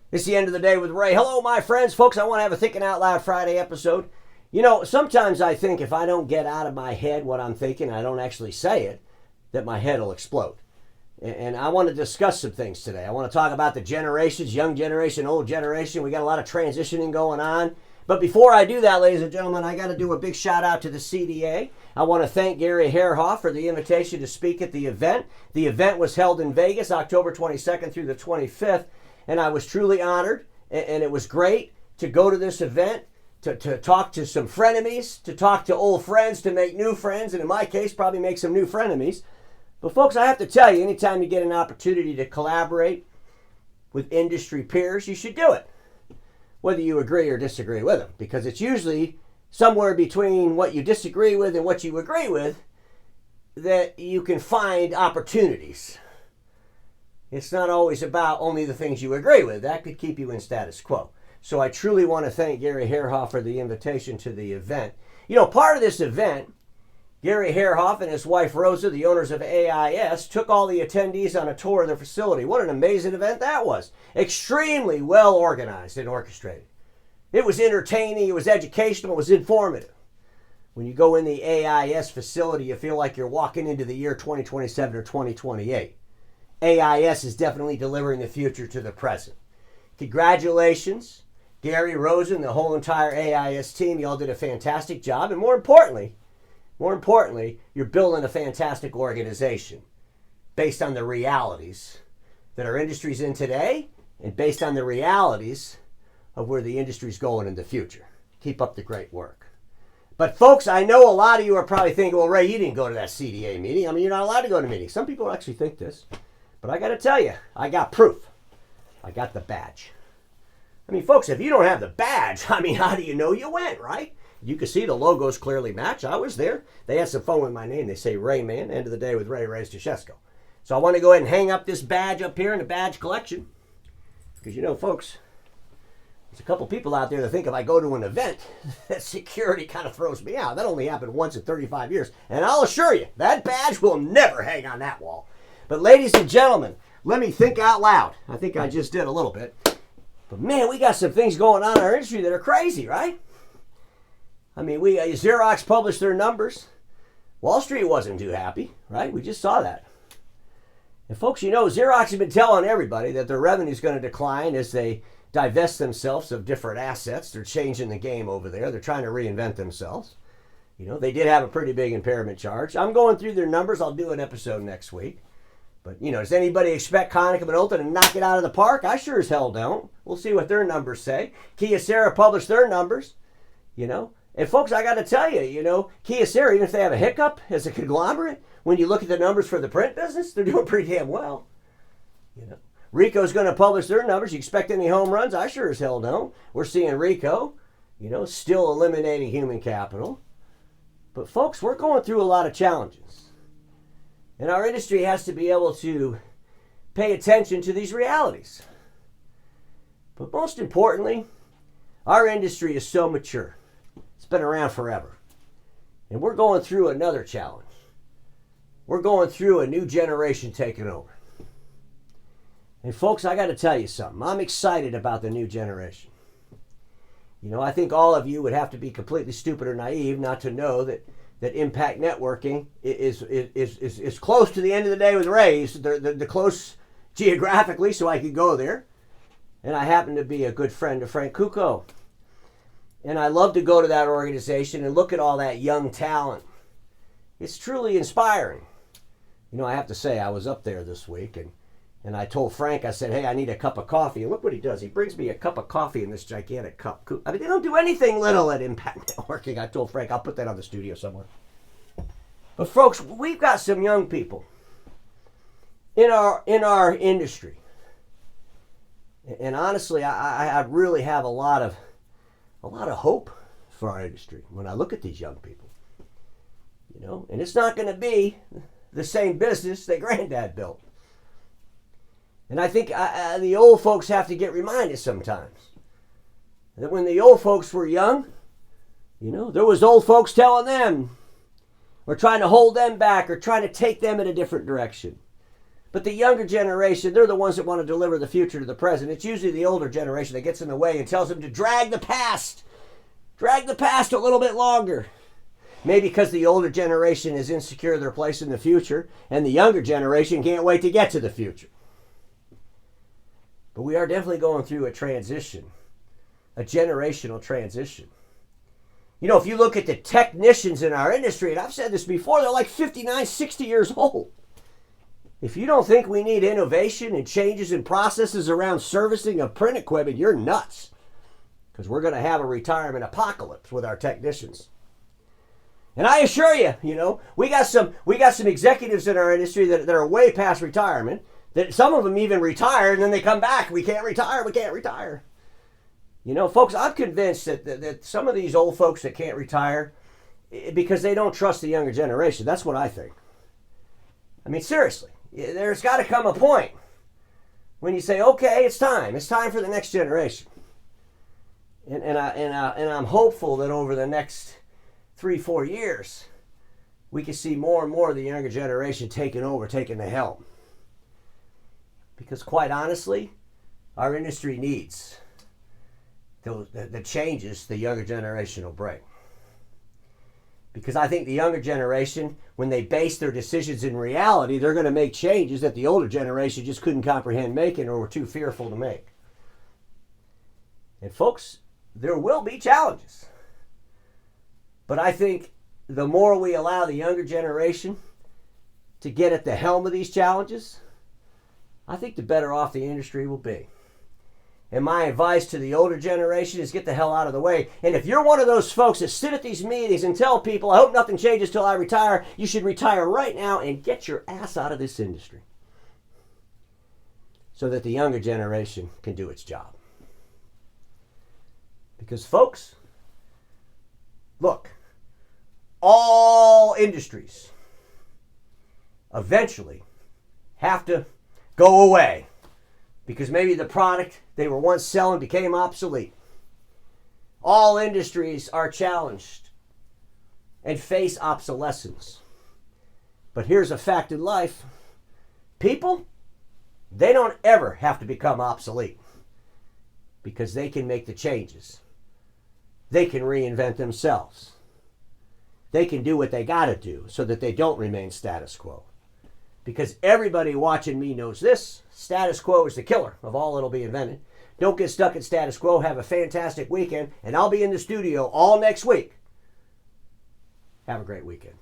It's the end of the day with Ray. Hello, my friends. Folks, I want to have a Thinking Out Loud Friday episode. You know, sometimes I think if I don't get out of my head what I'm thinking, I don't actually say it, that my head will explode. And I want to discuss some things today. I want to talk about the generations, young generation, old generation. We got a lot of transitioning going on. But before I do that, ladies and gentlemen, I got to do a big shout out to the CDA. I want to thank Gary Herhoff for the invitation to speak at the event. The event was held in Vegas, October 22nd through the 25th. And I was truly honored, and it was great to go to this event, to talk to some frenemies, to talk to old friends, to make new friends, and in my case, probably make some new frenemies. But folks, I have to tell you, anytime you get an opportunity to collaborate with industry peers, you should do it, whether you agree or disagree with them, because it's usually somewhere between what you disagree with and what you agree with that you can find opportunities. It's not always about only the things you agree with. That could keep you in status quo. So I truly want to thank Gary Herhoff for the invitation to the event. You know, part of this event, Gary Herhoff and his wife Rosa, the owners of AIS, took all the attendees on a tour of their facility. What an amazing event that was. Extremely well organized and orchestrated. It was entertaining, it was educational, it was informative. When you go in the AIS facility, you feel like you're walking into the year 2027 or 2028. AIS is definitely delivering the future to the present. Congratulations, Gary, Rosa, and the whole entire AIS team. You all did a fantastic job. And more importantly, you're building a fantastic organization based on the realities that our industry's in today and based on the realities of where the industry's going in the future. Keep up the great work. But folks, I know a lot of you are probably thinking, well, Ray, you didn't go to that CDA meeting. I mean, you're not allowed to go to meetings. Some people actually think this. But I got to tell you, I got proof. I got the badge. I mean, folks, if you don't have the badge, I mean, how do you know you went, right? You can see the logos clearly match. I was there. They had some fun with my name. They say Ray Man, end of the day with Ray Stashesco. So I want to go ahead and hang up this badge up here in the badge collection. Because, you know, folks, there's a couple people out there that think if I go to an event, that security kind of throws me out. That only happened once in 35 years. And I'll assure you, that badge will never hang on that wall. But ladies and gentlemen, let me think out loud. I think I just did a little bit. But man, we got some things going on in our industry that are crazy, right? I mean, Xerox published their numbers. Wall Street wasn't too happy, right? We just saw that. And folks, you know, Xerox has been telling everybody that their revenue is going to decline as they divest themselves of different assets. They're changing the game over there. They're trying to reinvent themselves. You know, they did have a pretty big impairment charge. I'm going through their numbers. I'll do an episode next week. But, you know, does anybody expect Konica Minolta to knock it out of the park? I sure as hell don't. We'll see what their numbers say. Kyocera published their numbers, you know. And, folks, I got to tell you, you know, Kyocera, even if they have a hiccup as a conglomerate, when you look at the numbers for the print business, they're doing pretty damn well. You know, Ricoh's going to publish their numbers. You expect any home runs? I sure as hell don't. We're seeing Ricoh, you know, still eliminating human capital. But, folks, we're going through a lot of challenges. And our industry has to be able to pay attention to these realities. But most importantly, our industry is so mature. It's been around forever. And we're going through another challenge. We're going through a new generation taking over. And folks, I got to tell you something. I'm excited about the new generation. You know, I think all of you would have to be completely stupid or naive not to know that impact networking is close to the end of the day with Ray's. They're close geographically, so I could go there. And I happen to be a good friend of Frank Kuko. And I love to go to that organization and look at all that young talent. It's truly inspiring. You know, I have to say, I was up there this week, and I told Frank, I said, hey, I need a cup of coffee. And look what he does. He brings me a cup of coffee in this gigantic cup. I mean, they don't do anything little at Impact Networking. I told Frank, I'll put that on the studio somewhere. But folks, we've got some young people in our industry. And honestly, I really have a lot of hope for our industry when I look at these young people. You know, and it's not going to be the same business that Granddad built. And I think the old folks have to get reminded sometimes that when the old folks were young, you know, there was old folks telling them or trying to hold them back or trying to take them in a different direction. But the younger generation, they're the ones that want to deliver the future to the present. It's usually the older generation that gets in the way and tells them to drag the past a little bit longer. Maybe because the older generation is insecure of their place in the future, and the younger generation can't wait to get to the future. But we are definitely going through a transition, a generational transition. You know, if you look at the technicians in our industry, and I've said this before, they're like 59, 60 years old. If you don't think we need innovation and changes in processes around servicing of print equipment, you're nuts. Because we're going to have a retirement apocalypse with our technicians. And I assure you, we got some executives in our industry that are way past retirement, that some of them even retire and then they come back. We can't retire. Folks, I'm convinced that some of these old folks that can't retire because they don't trust the younger generation. That's what I think. I mean, seriously. There's got to come a point when you say, okay, it's time for the next generation. And I'm hopeful that over the next 3-4 years, we can see more and more of the younger generation taking the helm. Because quite honestly, our industry needs the changes the younger generation will bring. Because I think the younger generation, when they base their decisions in reality, they're going to make changes that the older generation just couldn't comprehend making or were too fearful to make. And folks, there will be challenges. But I think the more we allow the younger generation to get at the helm of these challenges, I think the better off the industry will be. And my advice to the older generation is get the hell out of the way. And if you're one of those folks that sit at these meetings and tell people, I hope nothing changes till I retire, you should retire right now and get your ass out of this industry so that the younger generation can do its job. Because folks, look, all industries eventually have to go away because maybe the product they were once selling became obsolete. All industries are challenged and face obsolescence. But here's a fact in life. People, they don't ever have to become obsolete because they can make the changes. They can reinvent themselves. They can do what they got to do so that they don't remain status quo. Because everybody watching me knows this. Status quo is the killer of all that'll be invented. Don't get stuck at status quo. Have a fantastic weekend. And I'll be in the studio all next week. Have a great weekend.